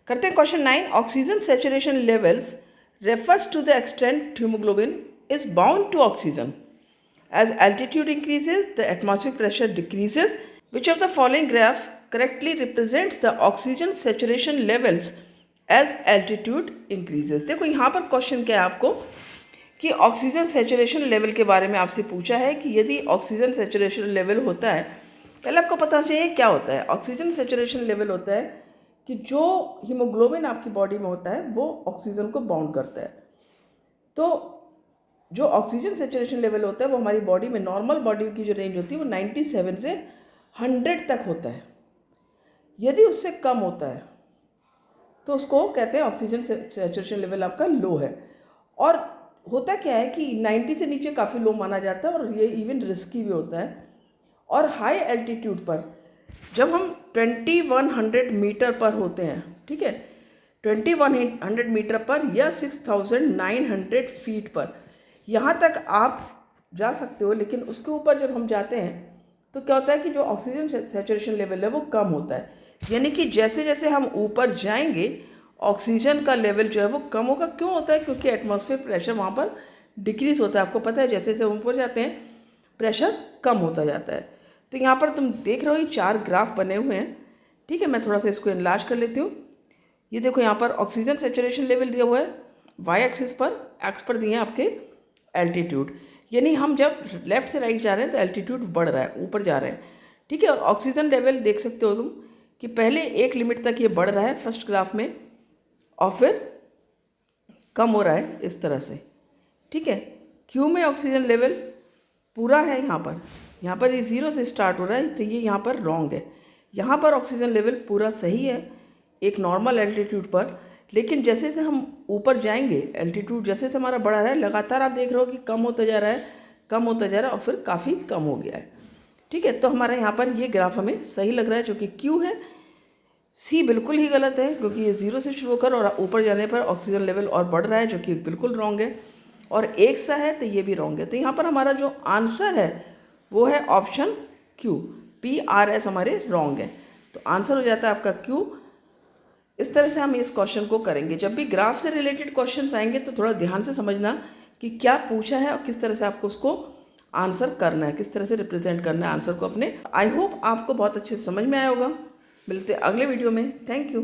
करते हैं question 9। Oxygen saturation levels refers to the extent haemoglobin is bound to oxygen. As altitude increases, the atmospheric pressure decreases. Which of the following graphs correctly represents the oxygen saturation levels as altitude increases? देखो यहाँ पर question क्या है आपको कि oxygen saturation level के बारे में आपसे पूछा है कि यदि ऑक्सीजन सेचुरेशन लेवल होता है, पहले आपको पता चाहिए क्या होता है। ऑक्सीजन सेचुरेशन लेवल होता है कि जो हीमोग्लोबिन आपकी बॉडी में होता है वो ऑक्सीजन को बाउंड करता है। तो जो ऑक्सीजन सेचुरेशन लेवल होता है वो हमारी बॉडी में, नॉर्मल बॉडी की जो रेंज होती है वो 97 से 100 तक होता है। यदि उससे कम होता है तो उसको कहते हैं ऑक्सीजन सेचुरेशन लेवल आपका लो है। और होता क्या है कि 90 से नीचे काफ़ी लो माना जाता है और ये इवन रिस्की भी होता है। और हाई एल्टीट्यूड पर जब हम 2100 मीटर पर होते हैं, ठीक है, 2100 मीटर पर या 6900 फीट पर, यहाँ तक आप जा सकते हो। लेकिन उसके ऊपर जब हम जाते हैं तो क्या होता है कि जो ऑक्सीजन सैचुरेशन लेवल है वो कम होता है। यानी कि जैसे जैसे हम ऊपर जाएंगे ऑक्सीजन का लेवल जो है वो कम होगा। क्यों होता है? क्योंकि एटमॉस्फेयर प्रेशर वहाँ पर डिक्रीज़ होता है। आपको पता है जैसे जैसे ऊपर जाते हैं प्रेशर कम होता जाता है। तो यहाँ पर तुम देख रहे हो ये 4 ग्राफ बने हुए हैं, ठीक है। मैं थोड़ा सा इसको एनलार्ज कर लेती हूँ। ये देखो यहाँ पर ऑक्सीजन सैचुरेशन लेवल दिया हुआ है वाई एक्सिस पर, एक्स पर दिए हैं आपके एल्टीट्यूड। यानी हम जब लेफ़्ट से राइट जा रहे हैं तो एल्टीट्यूड बढ़ रहा है, ऊपर जा रहे हैं, ठीक है। और ऑक्सीजन लेवल देख सकते हो तुम कि पहले एक लिमिट तक ये बढ़ रहा है फर्स्ट ग्राफ में और फिर कम हो रहा है इस तरह से, ठीक है। क्यू में ऑक्सीजन लेवल पूरा है यहाँ पर ये 0 से स्टार्ट हो रहा है तो ये यहाँ पर रॉन्ग है। यहाँ पर ऑक्सीजन लेवल पूरा सही है एक नॉर्मल एल्टीट्यूड पर। लेकिन जैसे जैसे हम ऊपर जाएंगे एल्टीट्यूड जैसे जैसे हमारा बढ़ा रहा है, लगातार आप देख रहे हो कि कम होता जा रहा है, कम होता जा रहा है और फिर काफ़ी कम हो गया है, ठीक है। तो हमारा यहाँ पर ये ग्राफ हमें सही लग रहा है जो कि क्यू है। सी बिल्कुल ही गलत है क्योंकि ये 0 से शुरू होकर और ऊपर जाने पर ऑक्सीजन लेवल और बढ़ रहा है जो कि बिल्कुल रॉन्ग है। और एक सा है तो ये भी रॉन्ग है। तो यहाँ पर हमारा जो आंसर है वो है ऑप्शन क्यू, PRS हमारे रॉन्ग है। तो आंसर हो जाता है आपका क्यू। इस तरह से हम इस क्वेश्चन को करेंगे। जब भी ग्राफ से रिलेटेड क्वेश्चंस आएंगे तो थोड़ा ध्यान से समझना कि क्या पूछा है और किस तरह से आपको उसको आंसर करना है, किस तरह से रिप्रेजेंट करना है आंसर को अपने। आई होप आपको बहुत अच्छे से समझ में आया होगा। मिलते हैं अगले वीडियो में। Thank you.